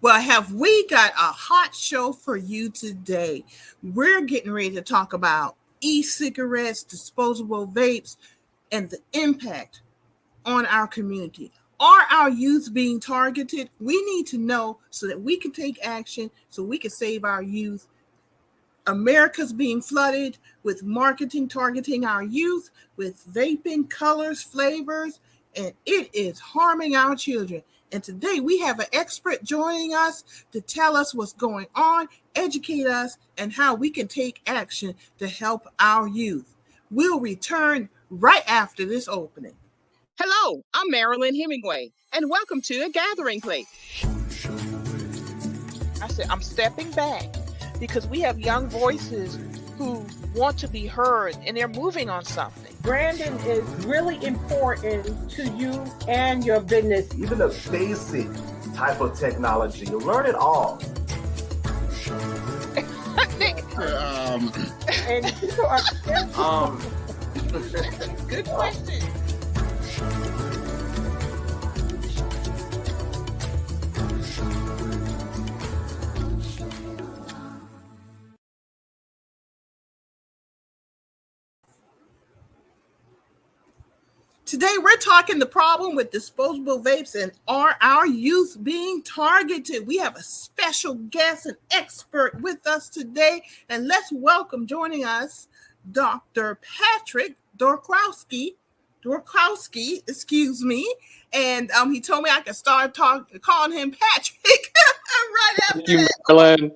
Well, have we got a hot show for you today? We're getting ready to talk about e-cigarettes, disposable vapes, and the impact on our community. Are our youth being targeted? We need to know so that we can take action, so we can save our youth. America's being flooded with marketing targeting our youth with vaping colors, flavors, and it is harming our children. And today we have an expert joining us to tell us what's going on, educate us, and how we can take action to help our youth. We'll return right after this opening. Hello, I'm Marilyn Hemingway, and welcome to A Gathering Place. I said, I'm stepping back because we have young voices who want to be heard and they're moving on something. Branding is really important to you and your business. Even a basic type of technology, you learn it all. And people are Good question. Today, we're talking the problem with disposable vapes and are our youth being targeted? We have a special guest, an expert with us today. And let's welcome joining us, Dr. Patrick Dworakowski, excuse me. And he told me I could start calling him Patrick right after Thank you, Marilyn.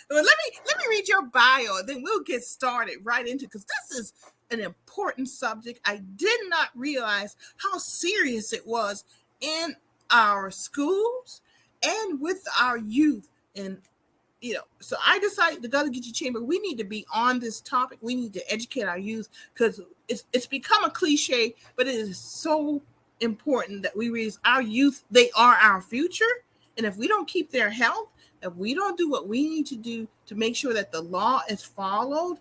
Well, let me read your bio, and then we'll get started right into, because this is an important subject. I did not realize how serious it was in our schools and with our youth. And so I decided to go to Get Your Chamber. We need to be on this topic. We need to educate our youth, because it's become a cliche, but it is so important that we realize our youth, they are our future. And if we don't keep their health, if we don't do what we need to do to make sure that the law is followed,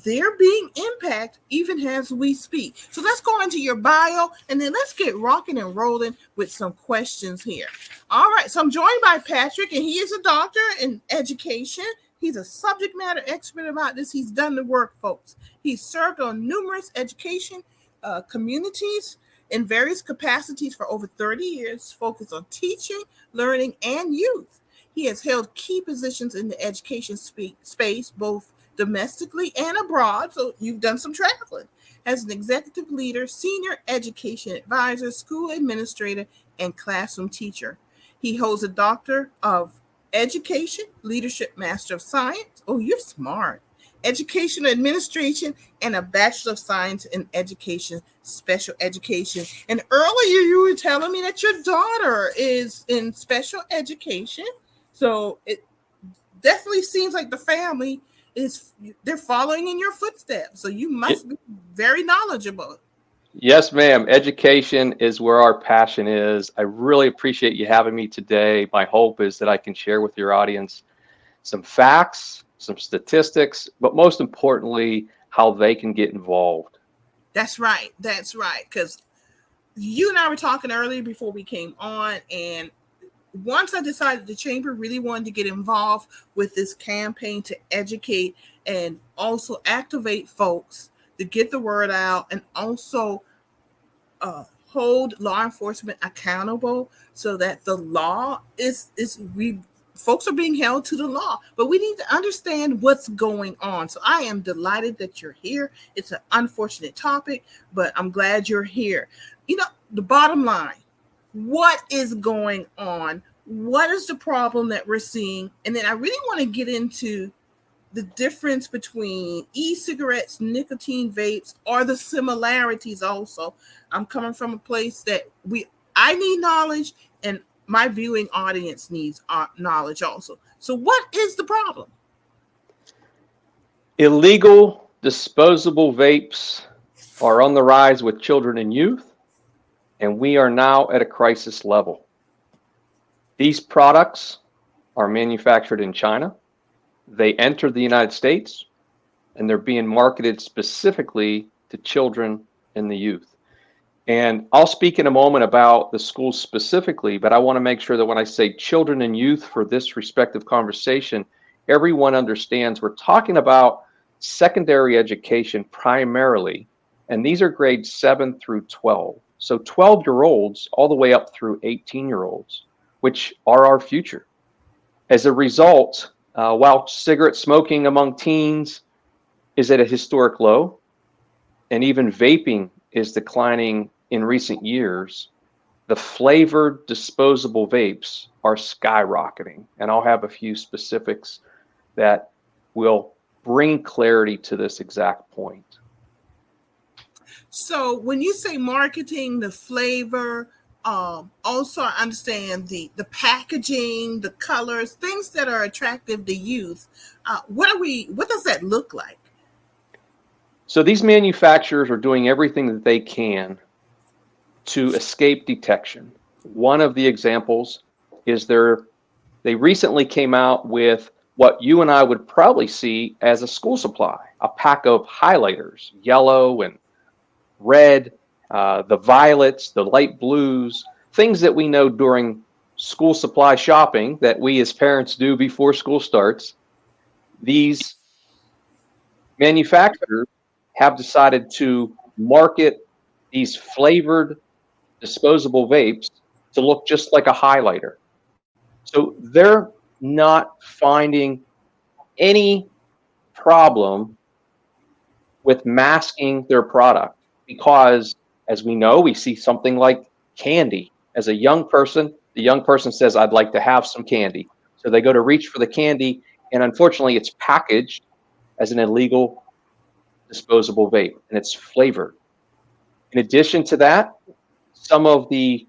they're being impacted even as we speak. So let's go into your bio, and then let's get rocking and rolling with some questions here. All right, so I'm joined by Patrick, and he is a doctor in education. He's a subject matter expert about this. He's done the work, folks. He's served on numerous education communities in various capacities for over 30 years, focused on teaching, learning, and youth. He has held key positions in the education space, both domestically and abroad. So you've done some traveling. As an executive leader, senior education advisor, school administrator, and classroom teacher. He holds a Doctor of Education, Leadership Master of Science. Oh, you're smart. Education Administration, and a Bachelor of Science in Education, Special Education. And earlier you were telling me that your daughter is in special education. So it definitely seems like the family they're following in your footsteps. So you must be very knowledgeable. Yes, ma'am. Education is where our passion is. I really appreciate you having me today. My hope is that I can share with your audience some facts, some statistics, but most importantly, how they can get involved. That's right. That's right. Because you and I were talking earlier before we came on, and once I decided the chamber really wanted to get involved with this campaign to educate and also activate folks to get the word out, and also hold law enforcement accountable so that the law folks are being held to the law. But we need to understand what's going on. So I am delighted that you're here. It's an unfortunate topic, but I'm glad you're here. The bottom line, what is going on? What is the problem that we're seeing? And then I really want to get into the difference between e-cigarettes, nicotine vapes, or the similarities also. I'm coming from a place that I need knowledge, and my viewing audience needs knowledge also. So what is the problem? Illegal disposable vapes are on the rise with children and youth, and we are now at a crisis level. These products are manufactured in China. They enter the United States, and they're being marketed specifically to children and the youth. And I'll speak in a moment about the schools specifically, but I want to make sure that when I say children and youth for this respective conversation, everyone understands we're talking about secondary education primarily, and these are grades 7 through 12. So 12-year-olds all the way up through 18-year-olds, which are our future. As a result, while cigarette smoking among teens is at a historic low, and even vaping is declining in recent years, the flavored disposable vapes are skyrocketing. And I'll have a few specifics that will bring clarity to this exact point. So when you say marketing, the flavor, also I understand the packaging, the colors, things that are attractive to youth. What does that look like? So these manufacturers are doing everything that they can to escape detection. One of the examples is they recently came out with what you and I would probably see as a school supply, a pack of highlighters, yellow and red, the violets, the light blues, things that we know during school supply shopping that we as parents do before school starts. These manufacturers have decided to market these flavored disposable vapes to look just like a highlighter. So they're not finding any problem with masking their product because, as we know, we see something like candy. As a young person, the young person says, I'd like to have some candy. So they go to reach for the candy, and unfortunately, it's packaged as an illegal disposable vape, and it's flavored. In addition to that, some of the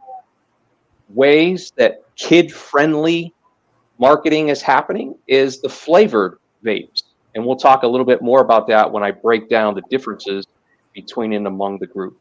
ways that kid-friendly marketing is happening is the flavored vapes. And we'll talk a little bit more about that when I break down the differences between and among the group.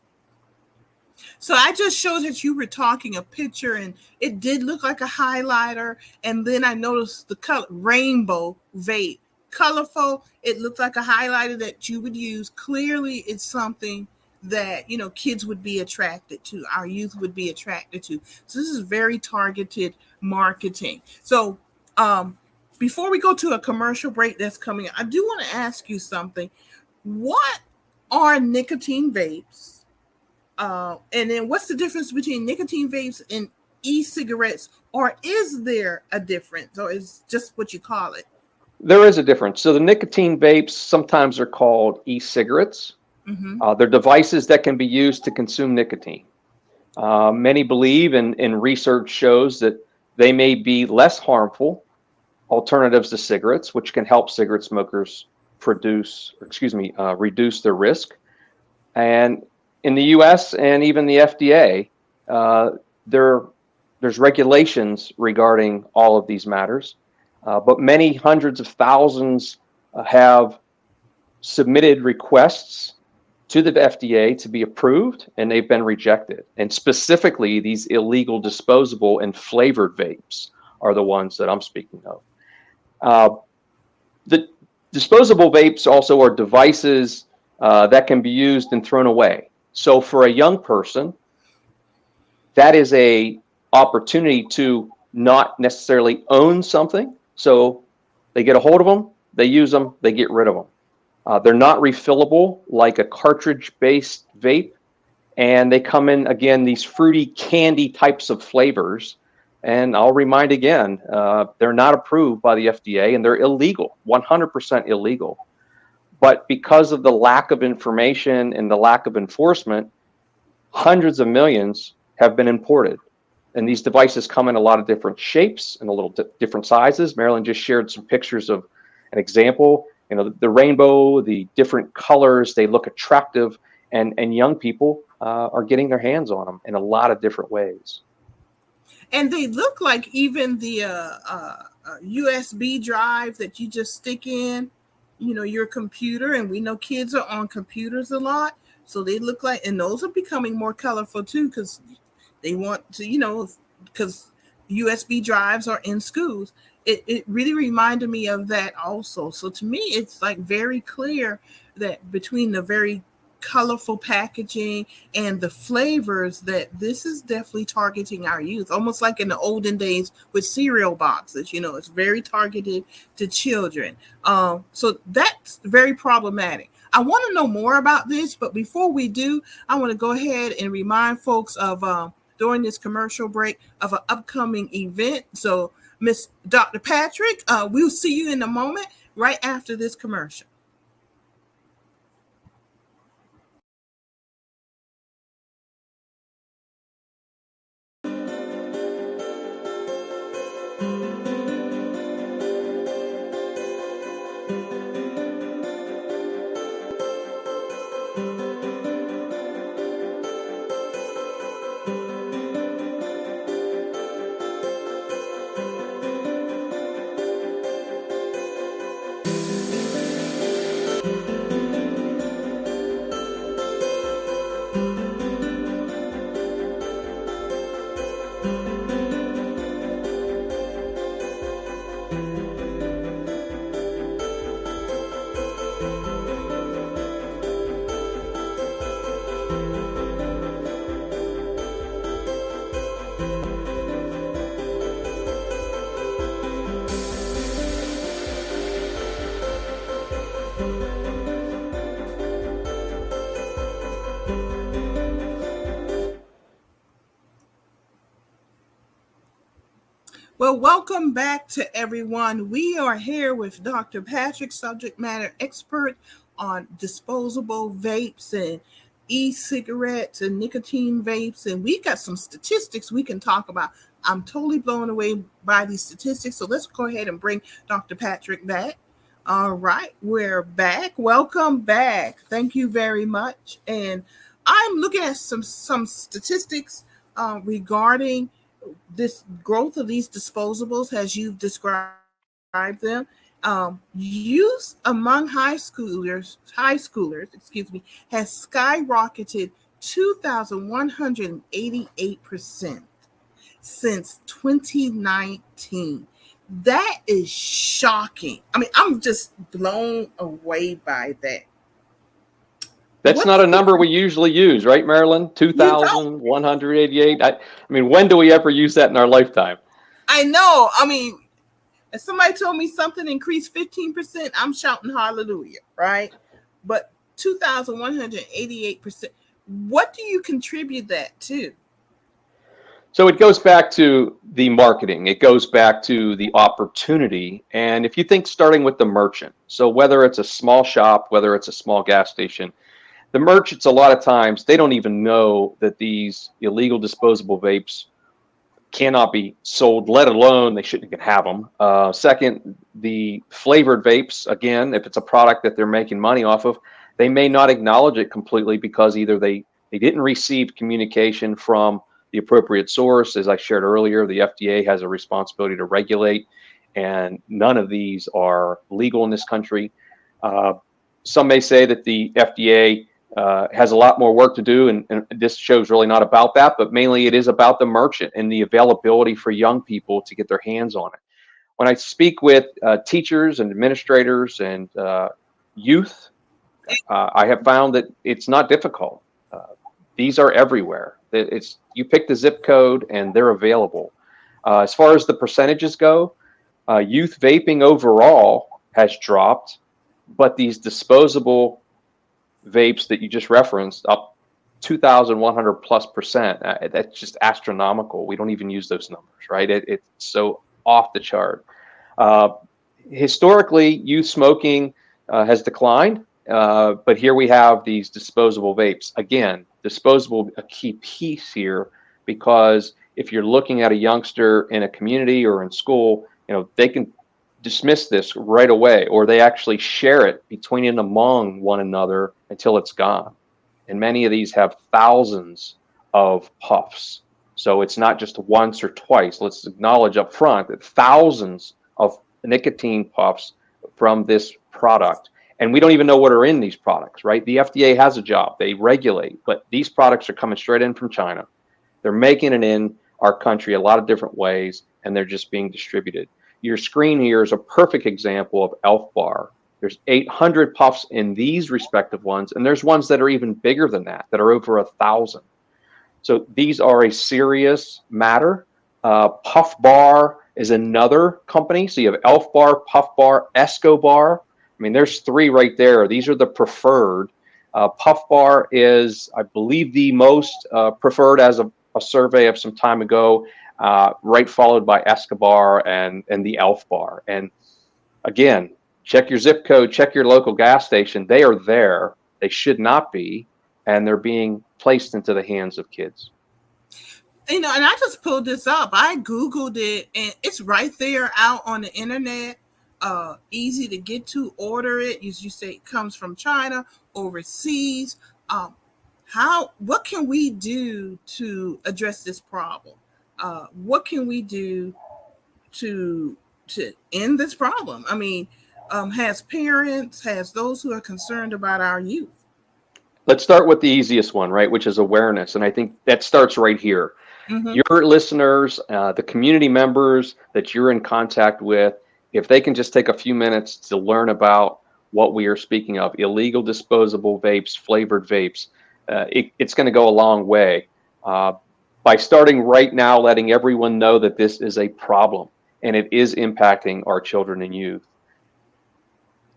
So I just showed that you were talking a picture and it did look like a highlighter. And then I noticed the color rainbow vape, colorful. It looked like a highlighter that you would use. Clearly it's something that, kids would be attracted to, our youth would be attracted to. So this is very targeted marketing. So before we go to a commercial break that's coming, I do want to ask you something. What are nicotine vapes? And then what's the difference between nicotine vapes and e-cigarettes? Or is there a difference? Or is just what you call it? There is a difference. So the nicotine vapes sometimes are called e-cigarettes. Mm-hmm. They're devices that can be used to consume nicotine. Many believe, and research shows that they may be less harmful alternatives to cigarettes, which can help cigarette smokers reduce their risk. And in the U.S. and even the FDA, there's regulations regarding all of these matters, but many hundreds of thousands have submitted requests to the FDA to be approved, and they've been rejected. And specifically, these illegal disposable and flavored vapes are the ones that I'm speaking of. The disposable vapes also are devices that can be used and thrown away. So for a young person, that is a opportunity to not necessarily own something. So they get a hold of them, they use them, they get rid of them. They're not refillable like a cartridge-based vape, and they come in, again, these fruity candy types of flavors. And I'll remind again, they're not approved by the FDA, and they're illegal, 100% illegal. But because of the lack of information and the lack of enforcement, hundreds of millions have been imported. And these devices come in a lot of different shapes and a little different sizes. Marilyn just shared some pictures of an example. The rainbow, the different colors, they look attractive, and young people are getting their hands on them in a lot of different ways. And they look like even the USB drive that you just stick in, your computer. And we know kids are on computers a lot. So they look like, and those are becoming more colorful too, because they want to, because USB drives are in schools. It really reminded me of that also. So to me, it's like very clear that between the very colorful packaging and the flavors, that this is definitely targeting our youth, almost like in the olden days with cereal boxes. It's very targeted to children. So that's very problematic. I want to know more about this, but before we do, I want to go ahead and remind folks of during this commercial break of an upcoming event. So Miss Dr. Patrick, we'll see you in a moment right after this commercial. Well, welcome back to everyone. We are here with Dr. Patrick, subject matter expert on disposable vapes and e-cigarettes and nicotine vapes. And we got some statistics we can talk about. I'm totally blown away by these statistics. So let's go ahead and bring Dr. Patrick back. All right, we're back. Welcome back. Thank you very much. And I'm looking at some statistics regarding this growth of these disposables as you've described them. Use among high schoolers, has skyrocketed 2,188% since 2019. That is shocking. I mean, I'm just blown away by that. That's not a number we usually use, right, Marilyn? 2,188. I mean, when do we ever use that in our lifetime? I know. I mean, if somebody told me something increased 15%, I'm shouting hallelujah, right? But 2,188%. What do you contribute that to? So it goes back to the marketing. It goes back to the opportunity. And if you think starting with the merchant, so whether it's a small shop, whether it's a small gas station, the merchants, a lot of times, they don't even know that these illegal disposable vapes cannot be sold, let alone they shouldn't even have them. Second, the flavored vapes, again, if it's a product that they're making money off of, they may not acknowledge it completely because either they didn't receive communication from the appropriate source. As I shared earlier, the FDA has a responsibility to regulate, and none of these are legal in this country. Some may say that the FDA has a lot more work to do, and this show's really not about that, but mainly it is about the merchant and the availability for young people to get their hands on it. When I speak with teachers and administrators and youth, I have found that it's not difficult. These are everywhere. You pick the zip code and they're available. As far as the percentages go, youth vaping overall has dropped, but these disposable vapes that you just referenced, up 2,100+%. That's just astronomical. We don't even use those numbers, right? It's so off the chart. Historically, youth smoking has declined, but here we have these disposable vapes. Again, disposable, a key piece here, because if you're looking at a youngster in a community or in school, they can dismiss this right away, or they actually share it between and among one another until it's gone. And many of these have thousands of puffs. So it's not just once or twice. Let's acknowledge up front that thousands of nicotine puffs from this product. And we don't even know what are in these products, right? The FDA has a job. They regulate, but these products are coming straight in from China. They're making it in our country a lot of different ways, and they're just being distributed. Your screen here is a perfect example of Elf Bar. There's 800 puffs in these respective ones, and there's ones that are even bigger than that are over 1,000. So these are a serious matter. Puff Bar is another company. So you have Elf Bar, Puff Bar, Escobar. I mean, there's three right there. These are the preferred. Puff Bar is, I believe, the most preferred as a survey of some time ago, right followed by Escobar and the Elf Bar. And again, check your zip code, check your local gas station. They are there. They should not be, and they're being placed into the hands of kids. And I just pulled this up. I Googled it, and it's right there out on the internet. Easy to get to, order it. As you say, it comes from China, overseas. What can we do to address this problem? What can we do to end this problem? I mean, has parents, has those who are concerned about our youth? Let's start with the easiest one, right, which is awareness. And I think that starts right here. Mm-hmm. Your listeners, the community members that you're in contact with, if they can just take a few minutes to learn about what we are speaking of, illegal disposable vapes, flavored vapes, it's going to go a long way. By starting right now, letting everyone know that this is a problem and it is impacting our children and youth.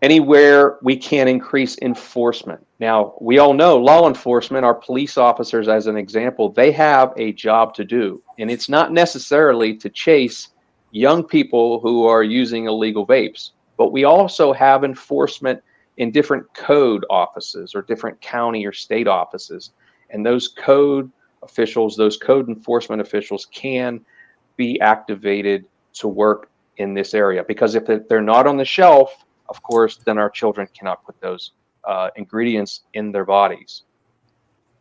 Anywhere we can increase enforcement. Now, we all know law enforcement, our police officers, as an example, they have a job to do. And it's not necessarily to chase young people who are using illegal vapes, but we also have enforcement in different code offices or different county or state offices. And those code officials, those code enforcement officials can be activated to work in this area. Because if they're not on the shelf, of course, then our children cannot put those ingredients in their bodies.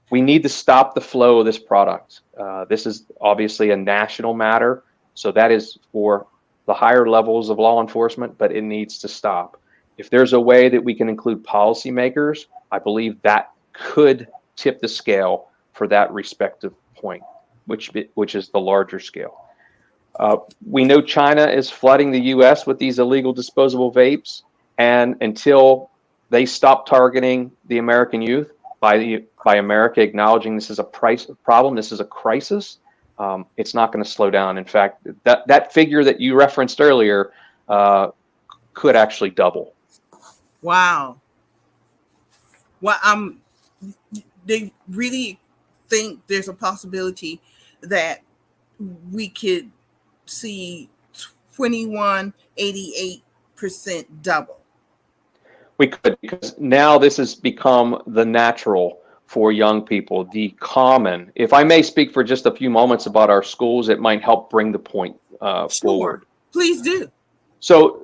We need to stop the flow of this product. This is obviously a national matter. So that is for the higher levels of law enforcement, but it needs to stop. If there's a way that we can include policymakers, I believe that could tip the scale for that respective point, which is the larger scale. We know China is flooding the U.S. with these illegal disposable vapes, and until they stop targeting the American youth by America acknowledging this is a problem, this is a crisis, it's not going to slow down. In fact, that figure that you referenced earlier could actually double. Wow. Well, they really think there's a possibility that we could see 2188% double. We could, because now this has become the natural for young people, the common. If I may speak for just a few moments about our schools, it might help bring the point forward. Please do. So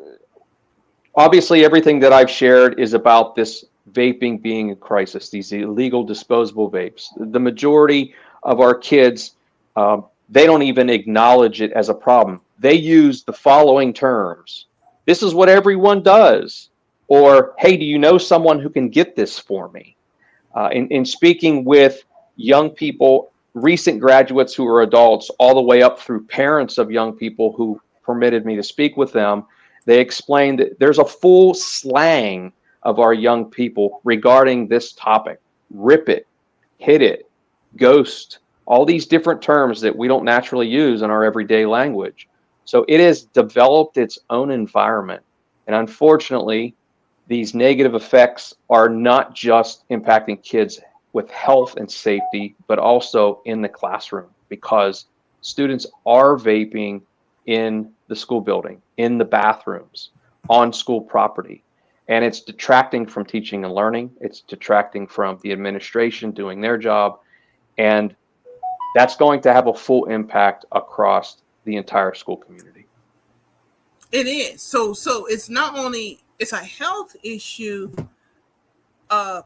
obviously everything that I've shared is about this vaping being a crisis, these illegal disposable vapes. The majority of our kids, they don't even acknowledge it as a problem. They use the following terms. This is what everyone does. Or, hey, do you know someone who can get this for me? In speaking with young people, recent graduates who are adults, all the way up through parents of young people who permitted me to speak with them, they explained that there's a full slang of our young people regarding this topic. Rip it, hit it, ghost, all these different terms that we don't naturally use in our everyday language. So it has developed its own environment. And unfortunately, these negative effects are not just impacting kids with health and safety, but also in the classroom, because students are vaping in the school building, in the bathrooms, on school property. And it's detracting from teaching and learning. It's detracting from the administration doing their job. And that's going to have a full impact across the entire school community. It is. So it's not only, it's a health issue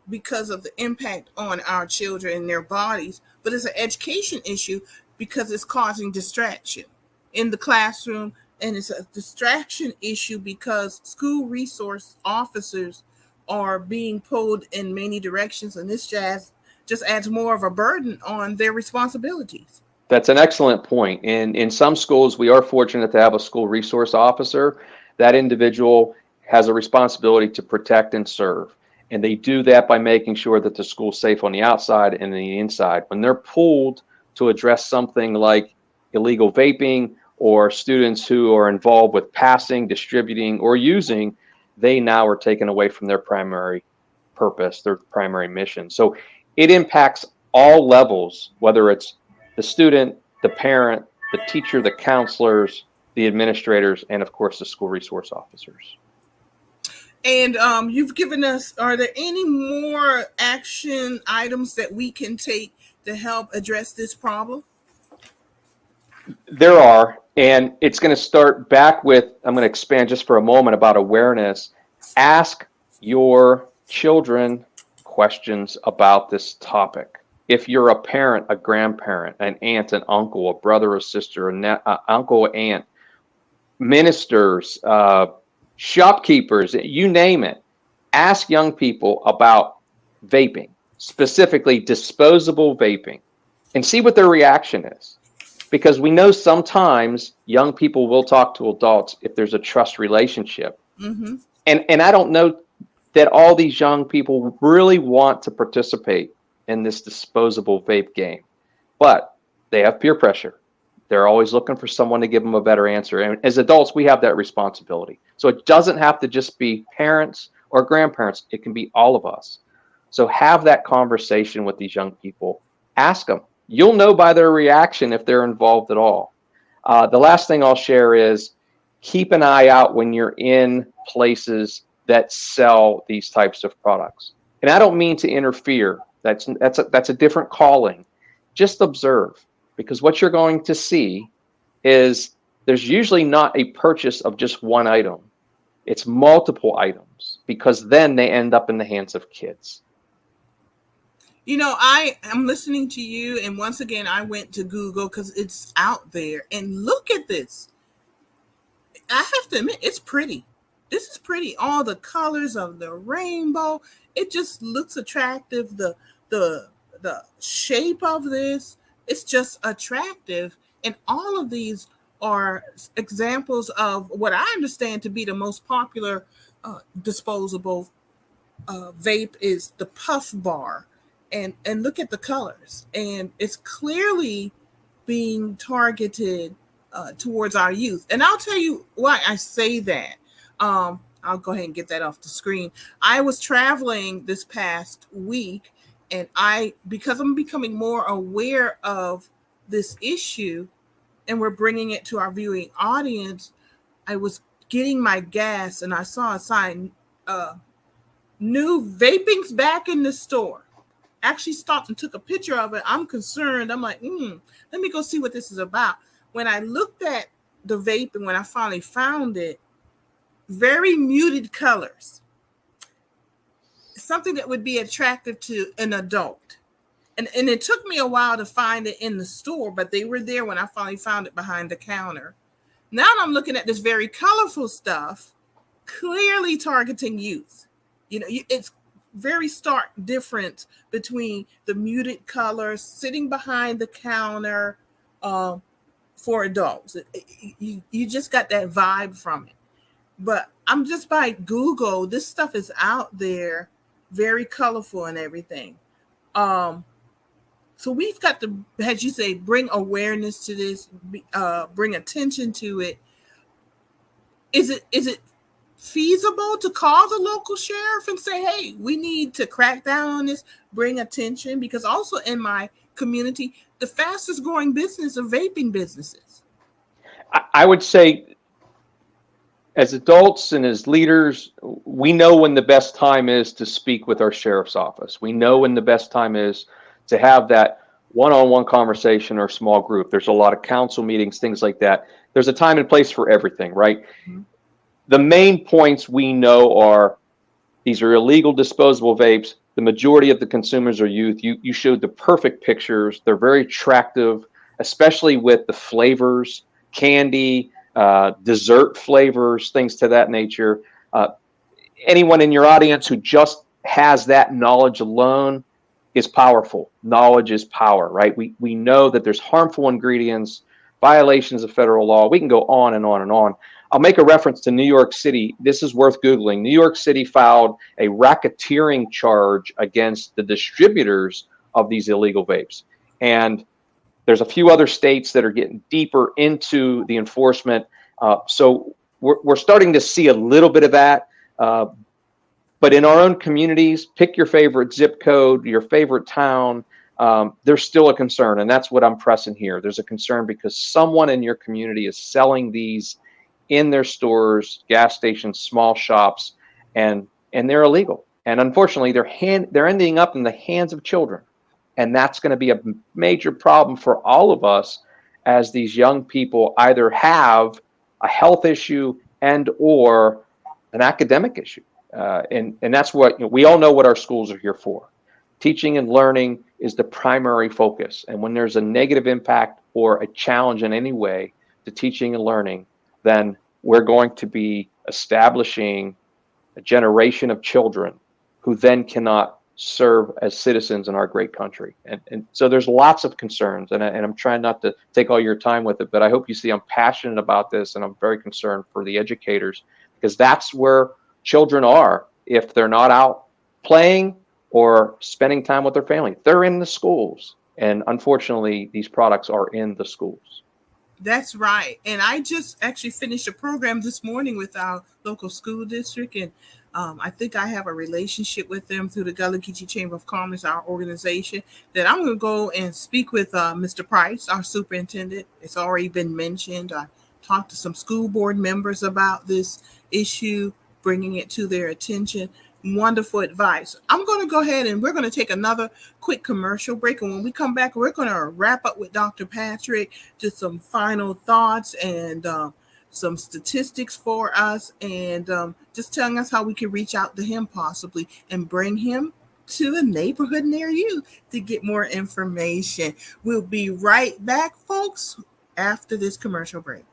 because of the impact on our children and their bodies, but it's an education issue because it's causing distraction in the classroom. And it's a distraction issue because school resource officers are being pulled in many directions, and this just adds more of a burden on their responsibilities. That's an excellent point. In some schools, we are fortunate to have a school resource officer. That individual has a responsibility to protect and serve. And they do that by making sure that the school's safe on the outside and the inside. When they're pulled to address something like illegal vaping or students who are involved with passing, distributing, or using, they now are taken away from their primary purpose, their primary mission. So it impacts all levels, whether it's the student, the parent, the teacher, the counselors, the administrators, and of course the school resource officers. And you've given us, are there any more action items that we can take to help address this problem? There are, and it's going to start back with, I'm going to expand just for a moment about awareness. Ask your children questions about this topic. If you're a parent, a grandparent, an aunt, an uncle, a brother or sister, uncle, aunt, ministers, shopkeepers, you name it, ask young people about vaping, specifically disposable vaping, and see what their reaction is. Because we know sometimes young people will talk to adults if there's a trust relationship. Mm-hmm. And I don't know that all these young people really want to participate in this disposable vape game, but they have peer pressure. They're always looking for someone to give them a better answer. And as adults, we have that responsibility. So it doesn't have to just be parents or grandparents. It can be all of us. So have that conversation with these young people. Ask them. You'll know by their reaction if they're involved at all. The last thing I'll share is keep an eye out when you're in places that sell these types of products. And I don't mean to interfere. That's a different calling. Just observe. Because what you're going to see is there's usually not a purchase of just one item. It's multiple items, because then they end up in the hands of kids. You know, I am listening to you, and once again, I went to Google because it's out there. And look at this. I have to admit, it's pretty. This is pretty. All the colors of the rainbow. It just looks attractive. The shape of this. It's just attractive. And all of these are examples of what I understand to be the most popular disposable vape is the Puff Bar. And look at the colors. And it's clearly being targeted towards our youth. And I'll tell you why I say that. I'll go ahead and get that off the screen. I was traveling this past week, and because I'm becoming more aware of this issue and we're bringing it to our viewing audience, I was getting my gas and I saw a sign, new vaping's back in the store. Actually stopped and took a picture of it. I'm concerned. I'm like, let me go see what this is about. When I looked at the vape and when I finally found it, very muted colors. Something that would be attractive to an adult. And it took me a while to find it in the store, but they were there when I finally found it behind the counter. Now I'm looking at this very colorful stuff, clearly targeting youth. You know, it's very stark difference between the muted colors sitting behind the counter for adults. You just got that vibe from it. But I'm just by Google, this stuff is out there, very colorful and everything. So we've got to, as you say, bring awareness to this, bring attention to it. Is it feasible to call the local sheriff and say, hey, we need to crack down on this, bring attention? Because also in my community, the fastest growing business are vaping businesses. I would say as adults and as leaders, we know when the best time is to speak with our sheriff's office. We know when the best time is to have that one-on-one conversation or small group. There's a lot of council meetings, things like that. There's a time and place for everything, right? Mm-hmm. The main points we know are these are illegal disposable vapes. The majority of the consumers are youth. You showed the perfect pictures. They're very attractive, especially with the flavors, candy, dessert flavors, things to that nature. Anyone in your audience who just has that knowledge alone is powerful. Knowledge is power, right? We know that there's harmful ingredients, violations of federal law. We can go on and on and on. I'll make a reference to New York City. This is worth Googling. New York City filed a racketeering charge against the distributors of these illegal vapes. And there's a few other states that are getting deeper into the enforcement. So we're starting to see a little bit of that. But in our own communities, pick your favorite zip code, your favorite town. There's still a concern, and that's what I'm pressing here. There's a concern because someone in your community is selling these in their stores, gas stations, small shops, and they're illegal. And unfortunately, they're ending up in the hands of children, and that's going to be a major problem for all of us as these young people either have a health issue and or an academic issue. And that's what we all know what our schools are here for. Teaching and learning is the primary focus. And when there's a negative impact or a challenge in any way to teaching and learning, then we're going to be establishing a generation of children who then cannot serve as citizens in our great country. And so there's lots of concerns, and I'm trying not to take all your time with it, but I hope you see I'm passionate about this, and I'm very concerned for the educators, because that's where children are if they're not out playing or spending time with their family. They're in the schools, and unfortunately, these products are in the schools. That's right. And I just actually finished a program this morning with our local school district, and I think I have a relationship with them through the Gullah Geechee Chamber of Commerce, our organization, that I'm going to go and speak with Mr. Price, our superintendent. It's already been mentioned. I talked to some school board members about this issue, bringing it to their attention. Wonderful advice. I'm going to go ahead and we're going to take another quick commercial break. And when we come back, we're going to wrap up with Dr. Patrick, just some final thoughts and some statistics for us, and just telling us how we can reach out to him possibly and bring him to a neighborhood near you to get more information. We'll be right back, folks, after this commercial break.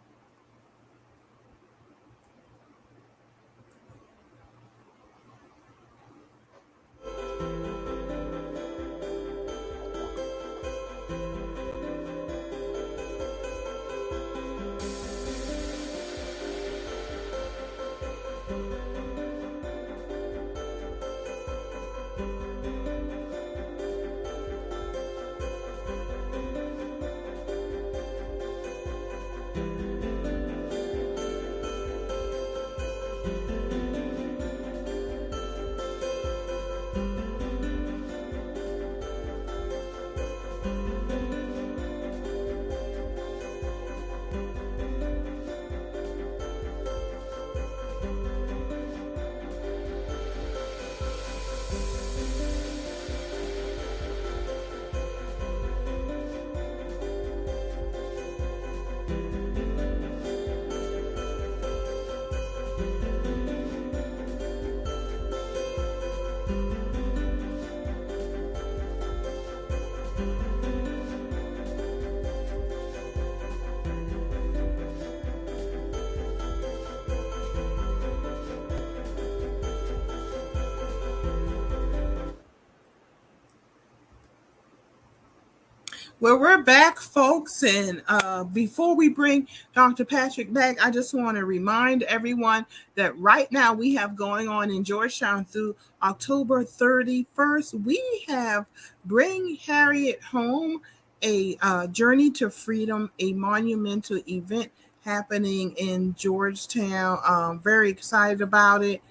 Well, we're back, folks, and before we bring Dr. Patrick back, I just want to remind everyone that right now we have going on in Georgetown through October 31st, we have Bring Harriet Home, a Journey to Freedom, a monumental event happening in Georgetown. Very excited about it.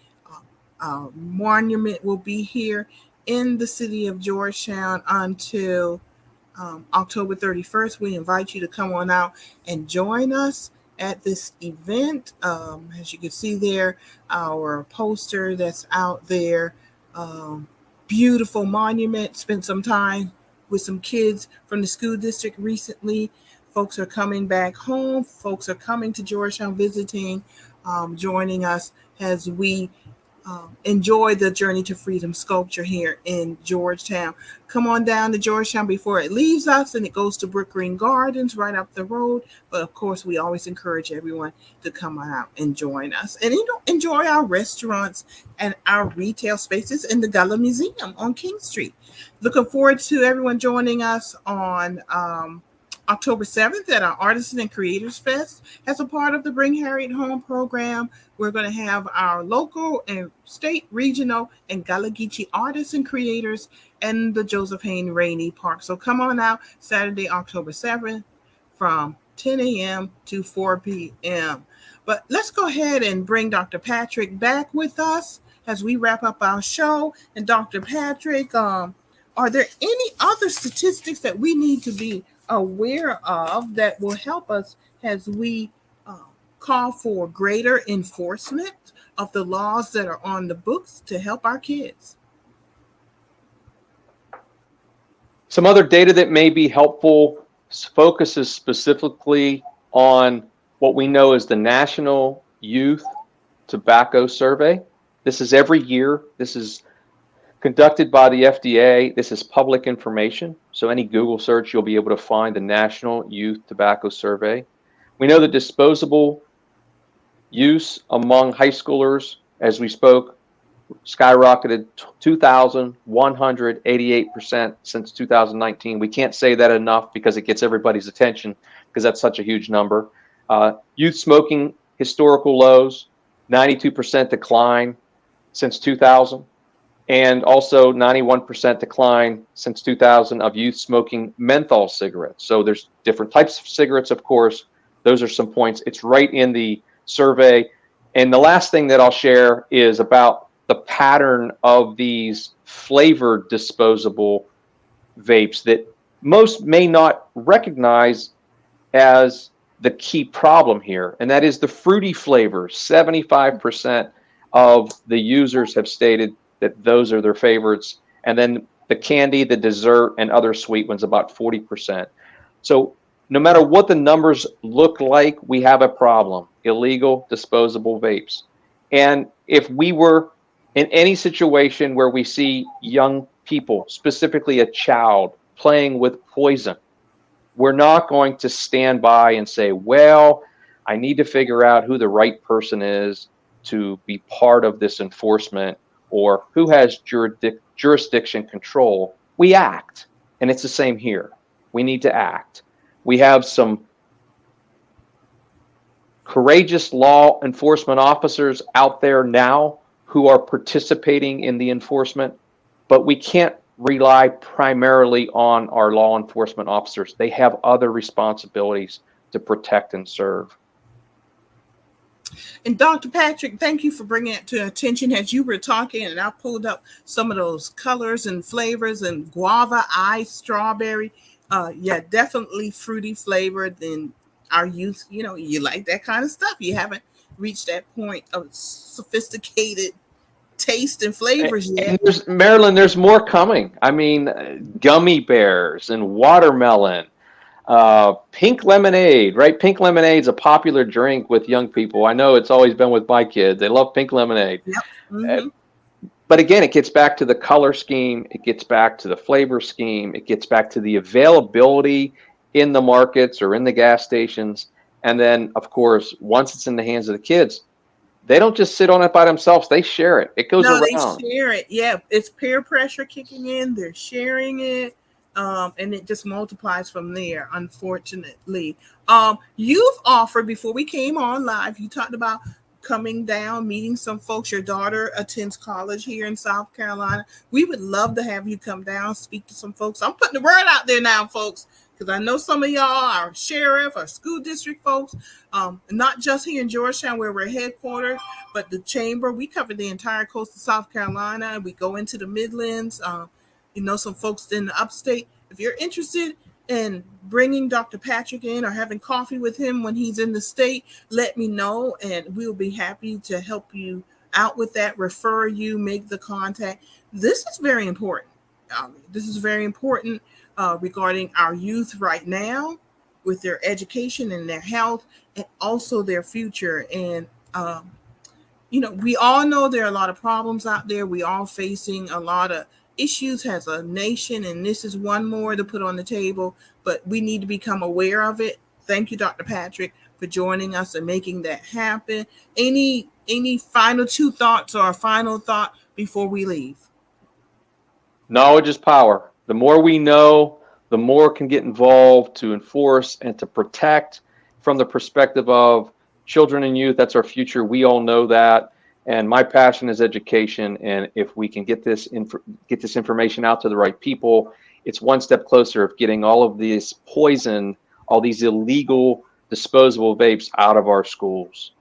Monument will be here in the city of Georgetown until October 31st. We invite you to come on out and join us at this event. As you can see there, our poster that's out there, beautiful monument. Spent some time with some kids from the school district recently. Folks are coming back home. Folks are coming to Georgetown visiting, joining us as we enjoy the Journey to Freedom sculpture here in Georgetown. Come on down to Georgetown before it leaves us and it goes to Brook Green Gardens right up the road. But of course, we always encourage everyone to come out and join us and enjoy our restaurants and our retail spaces in the Gullah Museum on King Street. Looking forward to everyone joining us on October 7th at our Artisan and Creators Fest. As a part of the Bring Harriet Home program, we're going to have our local and state, regional, and Gullah Geechee artists and creators in the Joseph Hayne Rainey Park. So come on out Saturday, October 7th from 10 a.m. to 4 p.m. But let's go ahead and bring Dr. Patrick back with us as we wrap up our show. And Dr. Patrick, are there any other statistics that we need to be aware of that will help us as we call for greater enforcement of the laws that are on the books to help our kids? Some other data that may be helpful focuses specifically on what we know as the National Youth Tobacco Survey. This is every year. This is conducted by the FDA. This is public information. So any Google search, you'll be able to find the National Youth Tobacco Survey. We know that disposable use among high schoolers, as we spoke, skyrocketed 2,188% since 2019. We can't say that enough because it gets everybody's attention because that's such a huge number. Youth smoking, historical lows, 92% decline since 2000. And also 91% decline since 2000 of youth smoking menthol cigarettes. So there's different types of cigarettes, of course. Those are some points. It's right in the survey. And the last thing that I'll share is about the pattern of these flavored disposable vapes that most may not recognize as the key problem here. And that is the fruity flavors. 75% of the users have stated that those are their favorites. And then the candy, the dessert, and other sweet ones, about 40%. So no matter what the numbers look like, we have a problem. Illegal disposable vapes. And if we were in any situation where we see young people, specifically a child, playing with poison, we're not going to stand by and say, well, I need to figure out who the right person is to be part of this enforcement or who has jurisdiction control. We act. And it's the same here. We need to act. We have some courageous law enforcement officers out there now who are participating in the enforcement, but we can't rely primarily on our law enforcement officers. They have other responsibilities to protect and serve. And Dr. Patrick, thank you for bringing it to attention as you were talking, and I pulled up some of those colors and flavors, and guava, ice, strawberry. Yeah, definitely fruity flavored. And our youth, you like that kind of stuff. You haven't reached that point of sophisticated taste and flavors yet. And Marilyn, there's more coming. I mean, gummy bears and watermelon. Pink lemonade, right? Pink lemonade's a popular drink with young people. I know it's always been with my kids. They love pink lemonade. Yep. Mm-hmm. But again, it gets back to the color scheme. It gets back to the flavor scheme. It gets back to the availability in the markets or in the gas stations. And then, of course, once it's in the hands of the kids, they don't just sit on it by themselves. They share it. It goes around. They share it. Yeah, it's peer pressure kicking in. They're sharing it. And it just multiplies from there, unfortunately. You've offered, before we came on live, you talked about coming down, meeting some folks. Your daughter attends college here in South Carolina. We would love to have you come down, speak to some folks. I'm putting the word out there now, folks, because I know some of y'all are sheriff or school district folks, not just here in Georgetown where we're headquartered, but the chamber. We cover the entire coast of South Carolina. We go into the Midlands. Some folks in the upstate. If you're interested in bringing Dr. Patrick in or having coffee with him when he's in the state, let me know, and we'll be happy to help you out with that, refer you, make the contact. This is very important. This is very important regarding our youth right now with their education and their health and also their future. And, we all know there are a lot of problems out there. We all facing a lot of issues as a nation, and this is one more to put on the table, but we need to become aware of it. Thank you, Dr. Patrick, for joining us and making that happen. Any final two thoughts or a final thought before we leave? Knowledge is power. The more we know, the more can get involved to enforce and to protect from the perspective of children and youth. That's our future. We all know that. And my passion is education. And if we can get this information out to the right people, it's one step closer of getting all of this poison, all these illegal disposable vapes out of our schools.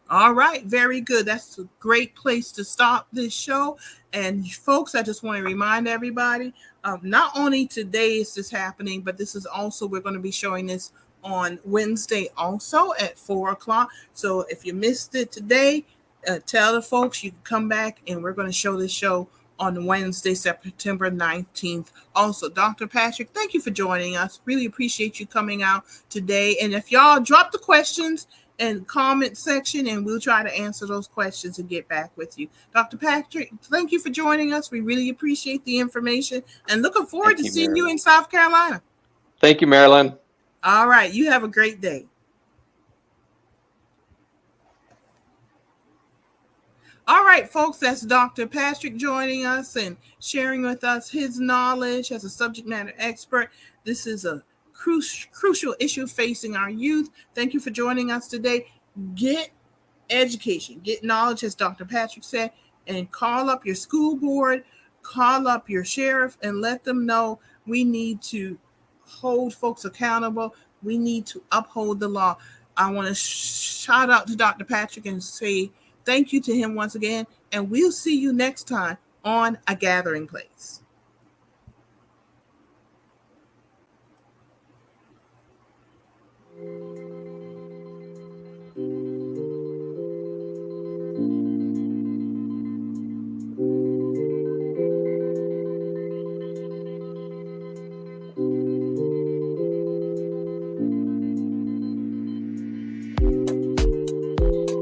All right, very good. That's a great place to stop this show. And folks, I just want to remind everybody, not only today is this happening, but this is also, we're going to be showing this on Wednesday also at 4:00. So if you missed it today, tell the folks you can come back, and we're going to show this show on Wednesday, September 19th. Also, Dr. Patrick, thank you for joining us. Really appreciate you coming out today. And if y'all drop the questions and comment section, and we'll try to answer those questions and get back with you. Dr. Patrick, thank you for joining us. We really appreciate the information and looking forward to seeing you in South Carolina. Thank you, Marilyn. All right. You have a great day. All right, folks, that's Dr. Patrick joining us and sharing with us his knowledge as a subject matter expert. This is a crucial issue facing our youth. Thank you for joining us today. Get education, get knowledge, as Dr. Patrick said, and call up your school board, call up your sheriff, and let them know we need to hold folks accountable. We need to uphold the law. I want to shout out to Dr. Patrick and say thank you to him once again, and we'll see you next time on A Gathering Place.